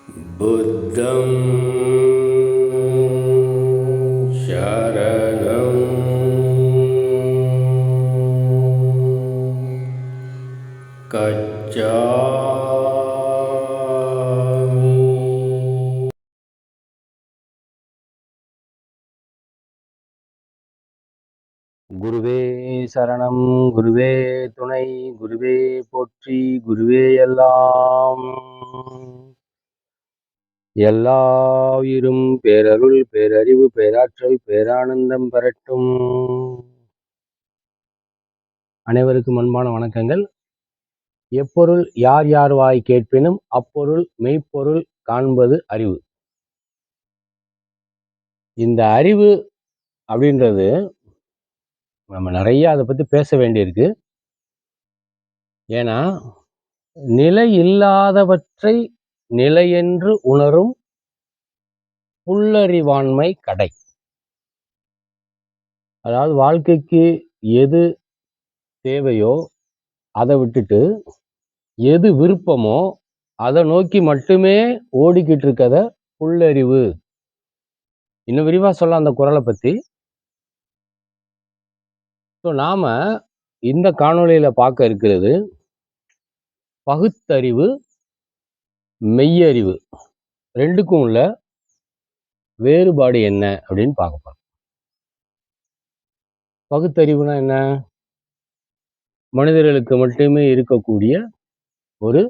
बुद्धं शरणं गच्छामि। குருவே சரணம், குருவே துணை, குருவே போற்றி, குருவே எல்லாம். எல்லா உயிரும் பேரருள், பேரறிவு, பேராற்றல், பேரானந்தம் பெறட்டும். அனைவருக்கும் அன்பான வணக்கங்கள். எப்பொருள் யார் யார் வாய் கேட்பினும் அப்பொருள் மெய்ப்பொருள் காண்பது அறிவு. இந்த அறிவு அப்படின்றது நம்ம நிறைய அதை பத்தி பேச வேண்டியிருக்கு. ஏன்னா நிலை இல்லாதவற்றை நிலையென்று உணரும் புல்லறிவாண்மை கடை. அதாவது வாழ்க்கைக்கு எது தேவையோ அதை விட்டுட்டு எது விருப்பமோ அதை நோக்கி மட்டுமே ஓடிக்கிட்டு இருக்கத புல்லறிவு. இன்னும் விரிவா சொல்ல அந்த குறளை பத்தி. நாம இந்த காணொளியில பார்க்க இருக்கிறது பகுத்தறிவு, மெய்யறிவு ரெண்டுக்கும் உள்ள வேறுபாடு என்ன அப்படின்னு பார்க்க போறோம். பகுத்தறிவுனா என்ன? மனிதர்களுக்கு மட்டுமே இருக்கக்கூடிய ஒரு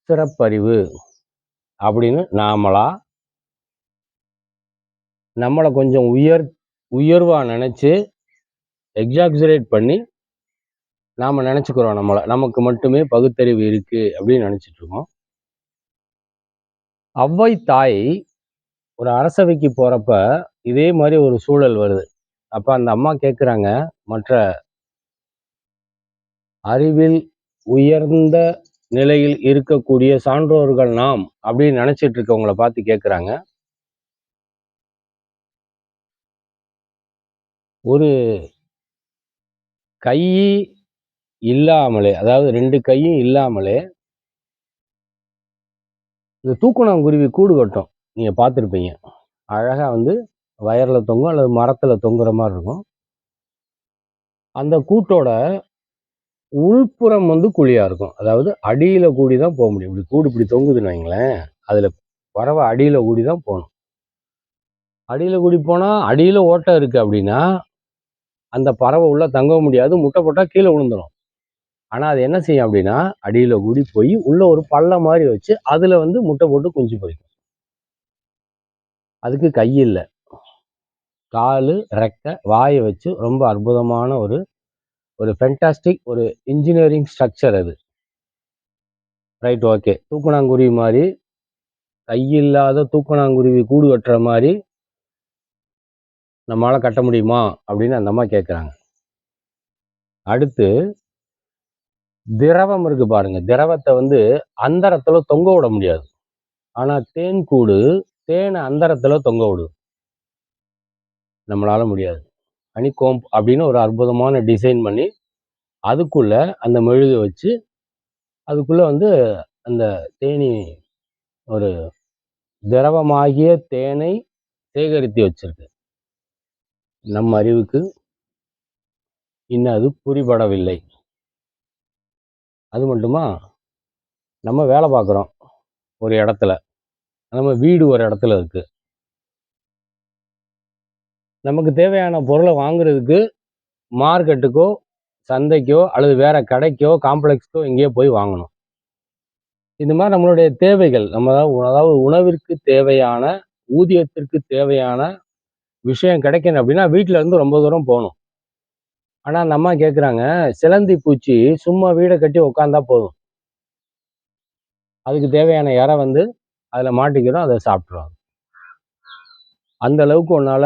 சிறப்பறிவு அப்படின்னு நம்மளை கொஞ்சம் உயர்வா நினைச்சு எக்ஸாக்சரேட் பண்ணி நாம நினைச்சுக்கிறோம். நமக்கு மட்டுமே பகுத்தறிவு இருக்கு அப்படின்னு நினைச்சிட்டு இருக்கோம். அவ்வை தாய் ஒரு அரசவைக்கு போறப்ப இதே மாதிரி ஒரு சூழல் வருது. அப்ப அந்த அம்மா கேட்குறாங்க, மற்ற அறிவில் உயர்ந்த நிலையில் இருக்கக்கூடிய சான்றோர்கள் நாம் அப்படின்னு நினைச்சிட்டு இருக்கவங்கள பார்த்து கேட்குறாங்க, ஒரு கை இல்லாமலே, அதாவது 2 கையும் இல்லாமலே இந்த தூக்கணாங்குருவி கூடு கட்டும். நீங்க பார்த்துருப்பீங்க. அழகா வயர்ல தொங்கும் அல்லது மரத்துல தொங்குற மாதிரி இருக்கும். அந்த கூட்டோட உள்புறம் குழியா இருக்கும். அதாவது அடியில கூடி தான் போக முடியும். இப்படி கூடு இப்படி தொங்குதுன்னு வைங்களேன், அதுல பறவை அடியில கூடி தான் போகணும். அடியில கூடி போனா அடியில ஓட்டை இருக்கு அப்படின்னா அந்த பறவை உள்ள தங்க முடியாது, முட்டை போட்டா கீழே விழுந்துடும். ஆனா அது என்ன செய்யும் அப்படின்னா, அடியில கூடி போய் உள்ள ஒரு பள்ளம் மாதிரி வச்சு அதுல முட்டை போட்டு குஞ்சு பொரிக்கும். அதுக்கு கை இல்லை, காலு, ரெக்கை, வாயை வச்சு ரொம்ப அற்புதமான ஒரு ஃபென்டாஸ்டிக் ஒரு இன்ஜினியரிங் ஸ்ட்ரக்சர் அது. Right, okay. தூக்கணாங்குருவி மாதிரி கையில்லாத தூக்கணாங்குருவி கூடு கட்டுற மாதிரி நம்மளால கட்ட முடியுமா அப்படின்னு அந்த அம்மா கேட்குறாங்க. அடுத்து திரவம் இருக்கு பாருங்க. திரவத்தை அந்தரத்துல தொங்க விட முடியாது. ஆனா தேன் கூடு தேனை அந்தரத்துல தொங்க விடுது. நம்மளால முடியாது. ஹனிகோம்ப் அப்படின்னு ஒரு அற்புதமான டிசைன் பண்ணி அதுக்குள்ள அந்த மெழுகு வச்சு அதுக்குள்ள அந்த தேனி ஒரு திரவமாகிய தேனை சேகரித்து வச்சிருக்கு. நம்ம அறிவுக்கு இன்னும் அது புரிபடவில்லை. அது மட்டுமா, நம்ம வேலை பார்க்குறோம் ஒரு இடத்துல, நம்ம வீடு ஒரு இடத்துல இருக்கு. நமக்கு தேவையான பொருளை வாங்குறதுக்கு மார்க்கெட்டுக்கோ சந்தைக்கோ அல்லது வேற கடைக்கோ காம்ப்ளெக்ஸ்க்கோ எங்கேயோ போய் வாங்கணும். இந்த மாதிரி நம்மளுடைய தேவைகள், அதாவது உணவிற்கு தேவையான, ஊதியத்திற்கு தேவையான விஷயம் கிடைக்கணும் அப்படின்னா வீட்டுல இருந்து ரொம்ப தூரம் போகணும். ஆனா அந்த அம்மா கேட்குறாங்க, சிலந்தி பூச்சி சும்மா வீடை கட்டி உட்காந்தா போதும், அதுக்கு தேவையான இறை அதுல மாட்டிக்கிறோம், அதை சாப்பிட்றோம். அந்த அளவுக்கு உன்னால,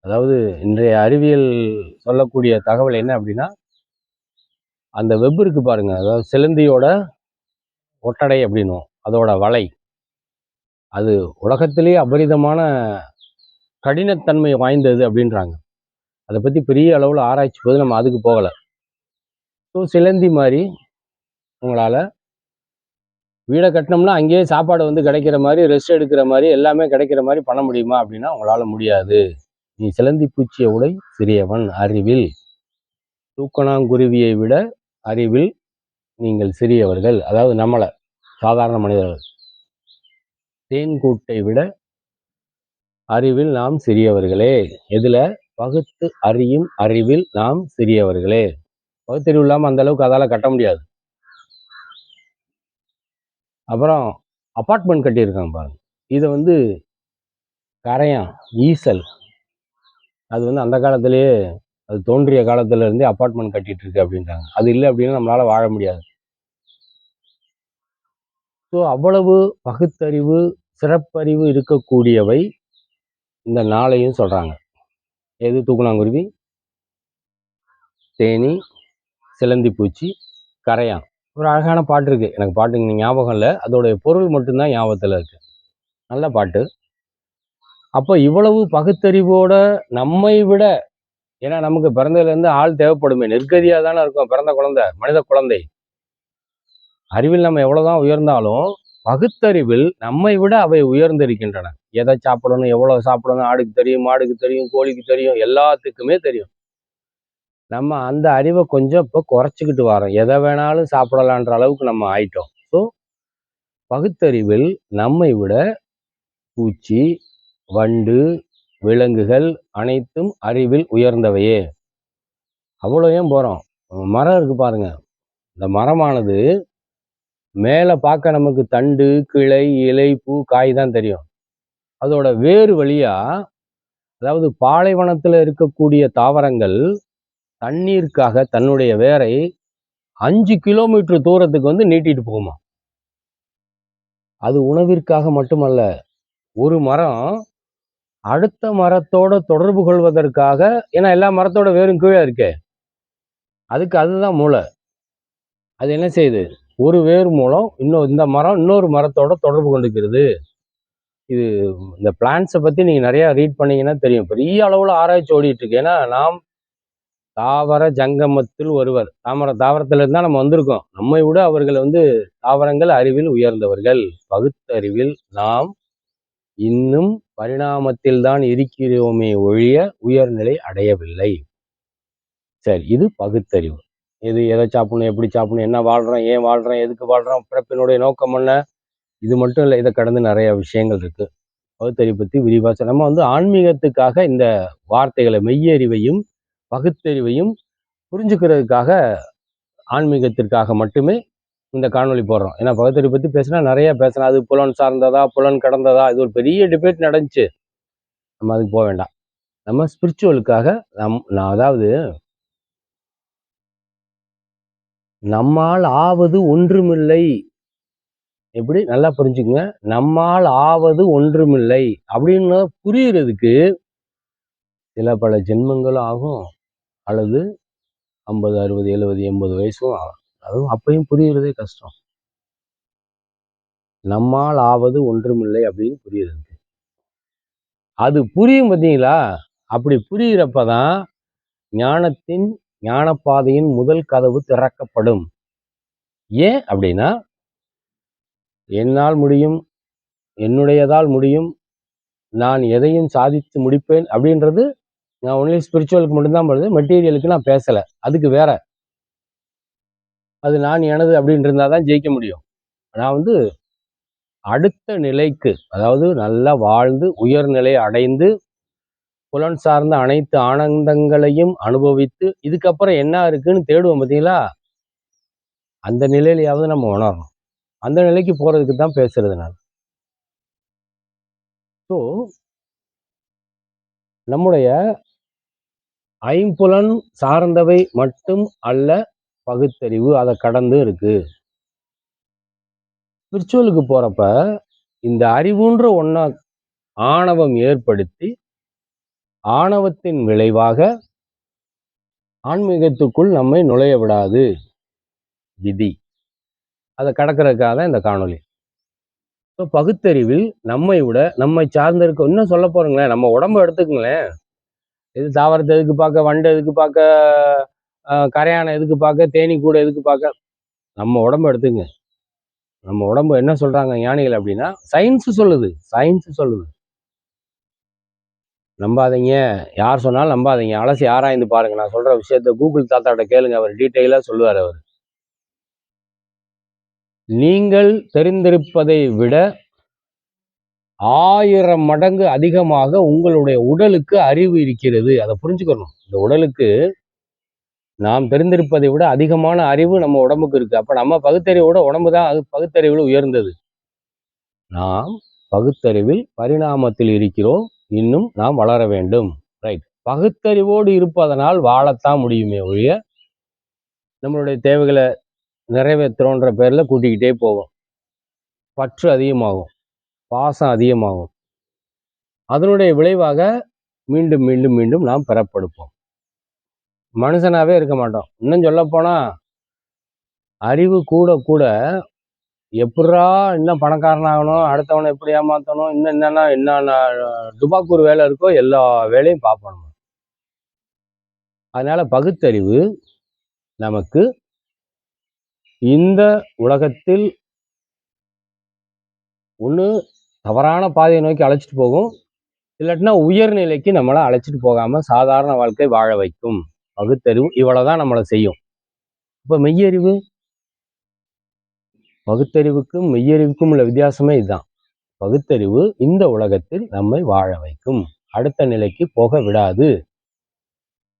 அதாவது இன்றைய அறிவியல் சொல்லக்கூடிய தகவல் என்ன அப்படின்னா, அந்த வெப் இருக்கு பாருங்க, அதாவது சிலந்தியோட ஒட்டடை அப்படின்னும் அதோட வலை, அது உலகத்திலேயே அபரிதமான கடினத்தன்மை வாய்ந்தது அப்படின்றாங்க. அதை பத்தி பெரிய அளவுல ஆராய்ச்சி போது நம்ம அதுக்கு போகலை. ஸோ சிலந்தி மாதிரி உங்களால வீடை கட்டினோம்னா அங்கேயே சாப்பாடு வந்து கிடைக்கிற மாதிரி, ரெஸ்ட் எடுக்கிற மாதிரி, எல்லாமே கிடைக்கிற மாதிரி பண்ண முடியுமா அப்படின்னா உங்களால முடியாது. நீ சிலந்தி பூச்சியை உடை சிறியவன் அறிவில், தூக்கணாங்குருவியை விட அறிவில் நீங்கள் சிறியவர்கள். அதாவது நம்மளை, சாதாரண மனிதர்கள். தேன்கூட்டை விட அறிவில் நாம் சிறியவர்களே. எதுல? பகுத்து அறியும் அறிவில் நாம் சிறியவர்களே. பகுத்தறிவு இல்லாம அந்த அளவுக்கு அதால கட்ட முடியாது. அப்புறம் அபார்ட்மெண்ட் கட்டியிருக்காங்க பாருங்க. இதை வந்து கரையான், ஈசல், அது வந்து அந்த காலத்திலேயே, அது தோன்றிய காலத்துல இருந்தே அபார்ட்மெண்ட் கட்டிட்டு இருக்கு அப்படின்றாங்க. அது இல்லை அப்படின்னா நம்மளால வாழ முடியாது. ஸோ அவ்வளவு பகுத்தறிவு, சிறப்பறிவு இருக்கக்கூடியவை இந்த நாளையும் சொல்றாங்க. எது? தூக்கணாங்குருவி, தேனி, சிலந்தி பூச்சி, கரையான். ஒரு அழகான பாட்டு இருக்கு, எனக்கு பாட்டு ஞாபகம் இல்லை, அதோடைய பொருள் மட்டும்தான் ஞாபகத்தில் இருக்கு. நல்ல பாட்டு. அப்போ இவ்வளவு பகுத்தறிவோட நம்மை விட, ஏன்னா நமக்கு பிறந்ததுலேருந்து ஆள் தேவைப்படுமே, நெருக்கதியாக தானே இருக்கும் பிறந்த குழந்தை, மனித குழந்தை. அறிவில் நம்ம எவ்வளவுதான் உயர்ந்தாலும் பகுத்தறிவில் நம்மை விட அவை உயர்ந்திருக்கின்றன. எதை சாப்பிடணும், எவ்வளவு சாப்பிடணும், ஆடுக்கு தெரியும், மாடுக்கு தெரியும், கோழிக்கு தெரியும், எல்லாத்துக்குமே தெரியும். நம்ம அந்த அறிவை கொஞ்சம் இப்போ குறைச்சிக்கிட்டு வரோம். எதை வேணாலும் சாப்பிடலான்ற அளவுக்கு நம்ம ஆயிட்டோம். ஸோ பகுத்தறிவில் நம்மை விட பூச்சி, வண்டு, விலங்குகள் அனைத்தும் அறிவில் உயர்ந்தவையே. அவ்வளோ ஏன் போகிறோம்? மரம் இருக்கு பாருங்க. இந்த மரமானது மேலே பார்க்க நமக்கு தண்டு, கிளை, இலை, பூ, காய் தான் தெரியும். அதோட வேறு வழியா, அதாவது பாலைவனத்தில் இருக்கக்கூடிய தாவரங்கள் தண்ணீருக்காக தன்னுடைய வேரை 5 கிலோமீட்டர் தூரத்துக்கு வந்து நீட்டிட்டு போகுமா. அது உணவிற்காக மட்டுமல்ல, ஒரு மரம் அடுத்த மரத்தோட தொடர்பு கொள்வதற்காக, ஏன்னா எல்லா மரத்தோட வேரும் கீழே இருக்கே, அதுக்கு அதுதான் மூளை. அது என்ன செய்யுது? ஒரு வேர் மூலம் இந்த மரம் இன்னொரு மரத்தோட தொடர்பு கொண்டுக்கிறது. இது இந்த பிளான்ட்ஸை பற்றி நீங்கள் நிறையா ரீட் பண்ணீங்கன்னா தெரியும். பெரிய அளவில் ஆராய்ச்சி ஓடிட்டு இருக்கு. ஏன்னா நாம் தாவர ஜங்கமத்தில் ஒருவர். தாவரத்துல இருந்தா நம்ம வந்திருக்கோம். நம்மை விட அவர்கள் வந்து தாவரங்கள் அறிவில் உயர்ந்தவர்கள். பகுத்தறிவில் நாம் இன்னும் பரிணாமத்தில் தான் இருக்கிறோமே ஒழிய உயர்நிலை அடையவில்லை. சரி, இது பகுத்தறிவு. இது எதை சாப்பிடணும், எப்படி சாப்பிடணும், என்ன வாழ்றோம், ஏன் வாழ்றோம், எதுக்கு வாழ்றோம், பிறப்பினுடைய நோக்கம் என்ன, இது மட்டும் இல்லை, இதை கடந்து நிறைய விஷயங்கள் இருக்கு. பகுத்தறிவு பற்றி விரிவாக நம்ம வந்து ஆன்மீகத்துக்காக இந்த வார்த்தைகளை, மெய்யறிவையும் பகுத்தறிவையும் புரிஞ்சுக்கிறதுக்காக, ஆன்மீகத்திற்காக மட்டுமே இந்த காணொலி போடுறோம். ஏன்னா பகுத்தறிவு பற்றி பேசினா நிறைய பேசலாம். அது புலன் சார்ந்ததா, புலன் கடந்ததா, இது ஒரு பெரிய டிபேட் நடந்துச்சு. நம்ம அதுக்கு போக வேண்டாம். நம்ம ஸ்பிரிச்சுவலுக்காக அதாவது நம்மால் ஆவது ஒன்றுமில்லை. எப்படி? நல்லா புரிஞ்சுக்குங்க. நம்மால் ஆவது ஒன்றுமில்லை அப்படின்னு புரியுறதுக்கு சில பல ஜென்மங்களும் ஆகும், அல்லது 50, 60, 70, 80 வயசும் ஆகும். அதுவும் அப்பயும் புரியுறதே கஷ்டம். நம்மால் ஆவது ஒன்றுமில்லை அப்படின்னு புரியுறது. அது புரியும் பார்த்தீங்களா? அப்படி புரிகிறப்பதான் ஞானப்பாதையின் முதல் கதவு திறக்கப்படும். ஏன் அப்படின்னா, என்னால் முடியும், என்னுடையதால் முடியும், நான் எதையும் சாதித்து முடிப்பேன் அப்படின்றது நான் ஒன்லி ஸ்பிரிச்சுவலுக்கு மட்டும்தான் பண்ணுது. மெட்டீரியலுக்கு நான் பேசலை. அதுக்கு வேற, அது நான் எனது அப்படின்னு இருந்தால் தான் ஜெயிக்க முடியும். நான் வந்து அடுத்த நிலைக்கு, அதாவது நல்லா வாழ்ந்து உயர்நிலை அடைந்து புலன் சார்ந்த அனைத்து ஆனந்தங்களையும் அனுபவித்து இதுக்கப்புறம் என்ன இருக்குன்னு தேடுவோம் பார்த்தீங்களா, அந்த நிலையிலையாவது நம்ம உணரணும். அந்த நிலைக்கு போறதுக்கு தான் பேசுறது நான். ஸோ நம்முடைய ஐம்புலன் சார்ந்தவை மட்டும் அல்ல பகுத்தறிவு, அதை கடந்து இருக்கு. ஸ்பிரிச்சுவலுக்கு போறப்ப இந்த அறிவுன்ற ஒன்றை ஆணவம் ஏற்படுத்தி, ஆணவத்தின் விளைவாக ஆன்மீகத்துக்குள் நம்மை நுழைய விடாது விதி. அதை கடக்கிறதுக்காக தான் இந்த காணொலி. ஸோ பகுத்தறிவில் நம்மை விட, நம்மை சார்ந்த இருக்க, இன்னும் சொல்ல போறீங்களேன், நம்ம உடம்பு எடுத்துக்குங்களேன். இது தாவரத்தை எதுக்கு பார்க்க, வண்டு எதுக்கு பார்க்க, கரையானை எதுக்கு பார்க்க, தேனி கூட எதுக்கு பார்க்க, நம்ம உடம்பு எடுத்துங்க. நம்ம உடம்பு என்ன சொல்றாங்க ஞானிகள் அப்படின்னா, சயின்ஸ் சொல்லுது. நம்பாதீங்க, யார் சொன்னாலும் நம்பாதீங்க. அலசி ஆராய்ந்து பாருங்க. நான் சொல்ற விஷயத்த கூகுள் தாத்தாட்ட கேளுங்க. அவர் டீட்டெயிலா சொல்லுவார் அவர். நீங்கள் தெரிந்திருப்பதை விட 1000 மடங்கு அதிகமாக உங்களுடைய உடலுக்கு அறிவு இருக்கிறது. அதை புரிஞ்சுக்கணும். இந்த உடலுக்கு நாம் தெரிந்திருப்பதை விட அதிகமான அறிவு நம்ம உடம்புக்கு இருக்கு. அப்ப நம்ம பகுத்தறிவோட உடம்பு தான் அது பகுத்தறிவில் உயர்ந்தது. நாம் பகுத்தறிவில் பரிணாமத்தில் இருக்கிறோம். இன்னும் நாம் வளர வேண்டும். ரைட். பகுத்தறிவோடு இருப்பதனால் வாழத்தான் முடியுமே ஒழிய, நம்மளுடைய தேவைகளை நிறைவேற்றுறோன்ற பேர்ல கூட்டிக்கிட்டே போவோம். பற்று அதிகமாகும், பாசம் அதிகமாகும். அதனுடைய விளைவாக மீண்டும் மீண்டும் மீண்டும் நாம் பெறப்படுப்போம். மனுஷனாவே இருக்க மாட்டோம். இன்னும் சொல்ல போனா அறிவு கூட கூட எப்படா இன்னும் பணக்காரனாகணும், அடுத்தவனை எப்படி ஏமாற்றணும், இன்னும் என்னென்ன துபாக்கூர் வேலை இருக்கோ எல்லா வேலையும் பார்ப்போம். அதனால பகுத்தறிவு நமக்கு இந்த உலகத்தில் ஒன்று தவறான பாதையை நோக்கி அழைச்சிட்டு போகும், இல்லாட்டினா உயர்நிலைக்கு நம்மளை அழைச்சிட்டு போகாம சாதாரண வாழ்க்கை வாழ வைக்கும். பகுத்தறிவு இவ்வளவுதான் நம்மளை செய்யும். இப்ப மெய்யறிவு, பகுத்தறிவுக்கும் மெய்யறிவுக்கும் உள்ள வித்தியாசமே இதுதான். பகுத்தறிவு இந்த உலகத்தில் நம்மை வாழ வைக்கும், அடுத்த நிலைக்கு போக விடாது.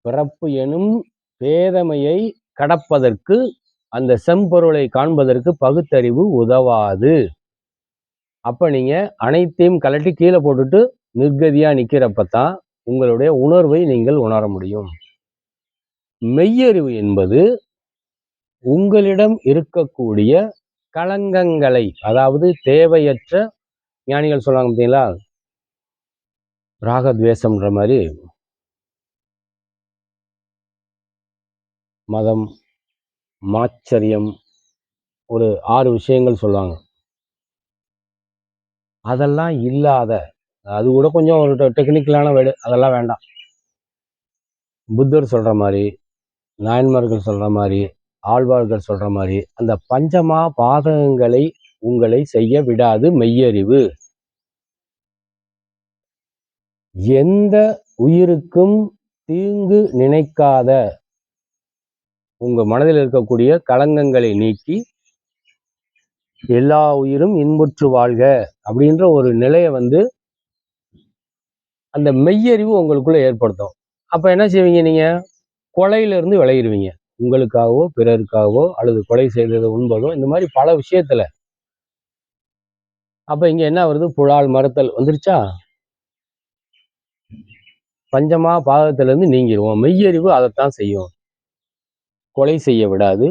பிறப்பு எனும் பேதமையை கடப்பதற்கு, அந்த செம்பொருளை காண்பதற்கு பகுத்தறிவு உதவாது. அப்ப நீங்க அனைத்தையும் கலட்டி கீழே போட்டுட்டு நிர்கதியா நிக்கிறப்பதான் உங்களுடைய உணர்வை நீங்கள் உணர முடியும். மெய்யறிவு என்பது உங்களிடம் இருக்கக்கூடிய களங்கங்களை, அதாவது தேவையற்ற, ஞானிகள் சொல்றாங்க பார்த்தீங்களா, ராகத்வேஷம்ன்ற மாதிரி மதம், மாச்சரியம், ஒரு 6 விஷயங்கள் சொல்லுவாங்க. அதெல்லாம் இல்லாத, அது கூட கொஞ்சம் ஒரு டெக்னிக்கலான வேர்டு, அதெல்லாம் வேண்டாம். புத்தர் சொல்ற மாதிரி, நாயன்மார்கள் சொல்ற மாதிரி, ஆழ்வார்கள் சொல்ற மாதிரி அந்த பஞ்சமா பாதகங்களை உங்களை செய்ய விடாது மெய்யறிவு. எந்த உயிருக்கும் தீங்கு நினைக்காத, உங்க மனதில் இருக்கக்கூடிய களங்கங்களை நீக்கி எல்லா உயிரும் இன்புற்று வாழ்க அப்படின்ற ஒரு நிலையை அந்த மெய்யறிவு உங்களுக்குள்ள ஏற்படுத்தும். அப்ப என்ன செய்வீங்க, நீங்க கொலையிலிருந்து விளையிடுவீங்க. உங்களுக்காகவோ பிறருக்காகவோ அல்லது கொலை செய்தது உண்பதோ, இந்த மாதிரி பல விஷயத்துல. அப்ப இங்க என்ன வருது, புலால் மறுத்தல் வந்துருச்சா, பஞ்சமா பாதத்திலிருந்து நீங்கிடுவோம். மெய்யறிவு அதைத்தான் செய்யும். கொலை செய்ய விடாது,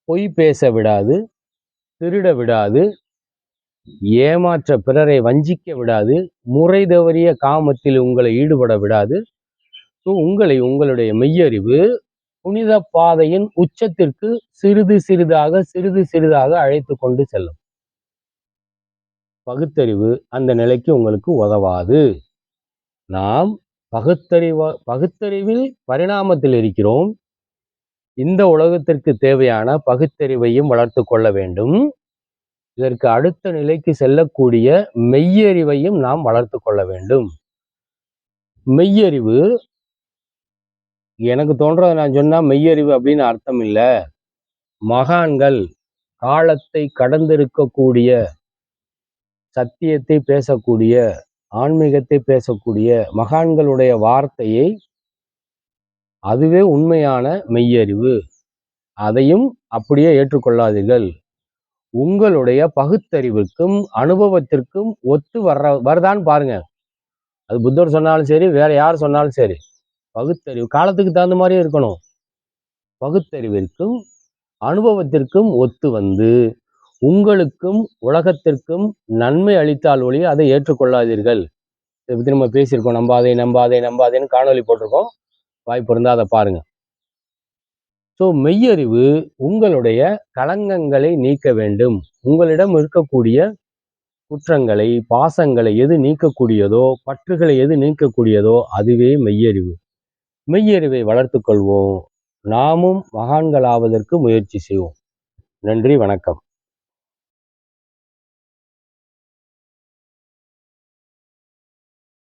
பொய் பேச விடாது, திருட விடாது, ஏமாற்ற பிறரை வஞ்சிக்க விடாது, முறை தவறிய காமத்தில் உங்களை ஈடுபட விடாது. உங்களை உங்களுடைய மெய்யறிவு புனித பாதையின் உச்சத்திற்கு சிறிது சிறிதாக அழைத்து கொண்டு செல்லும். பகுத்தறிவு அந்த நிலைக்கு உங்களுக்கு உதவாது. நாம் பகுத்தறிவில் பரிணாமத்தில் இருக்கிறோம். இந்த உலகத்திற்கு தேவையான பகுத்தறிவையும் வளர்த்து கொள்ள வேண்டும். இதற்கு அடுத்த நிலைக்கு செல்லக்கூடிய மெய்யறிவையும் நாம் வளர்த்து கொள்ள வேண்டும். மெய்யறிவு எனக்கு தோன்றதை நான் சொன்னா மெய்யறிவு அப்படின்னு அர்த்தம் இல்லை. மகான்கள், காலத்தை கடந்திருக்கக்கூடிய, சத்தியத்தை பேசக்கூடிய, ஆன்மீகத்தை பேசக்கூடிய மகான்களுடைய வார்த்தையை, அதுவே உண்மையான மெய்யறிவு. அதையும் அப்படியே ஏற்றுக்கொள்ளாதீர்கள். உங்களுடைய பகுத்தறிவுக்கும் அனுபவத்திற்கும் ஒத்து வருதான்னு பாருங்க. அது புத்தர் சொன்னாலும் சரி, வேற யார் சொன்னாலும் சரி, பகுத்தறிவு காலத்துக்கு தகுந்த மாதிரியே இருக்கணும். பகுத்தறிவிற்கும் அனுபவத்திற்கும் ஒத்து வந்து உங்களுக்கும் உலகத்திற்கும் நன்மை அளித்தால் ஒழிய அதை ஏற்றுக்கொள்ளாதீர்கள். இதை பத்தி நம்ம பேசியிருக்கோம். நம்பாதேன்னு காணொலி போட்டிருக்கோம். வாய்ப்பு இருந்தால் அதை பாருங்க. ஸோ மெய்யறிவு உங்களுடைய களங்கங்களை நீக்க வேண்டும். உங்களிடம் இருக்கக்கூடிய குற்றங்களை, பாசங்களை எது நீக்கக்கூடியதோ, பற்றுகளை எது நீக்கக்கூடியதோ அதுவே மெய்யறிவு. மெய்யறிவை வளர்த்து கொள்வோம். நாமும் மகான்களாவதற்கு முயற்சி செய்வோம். நன்றி, வணக்கம்.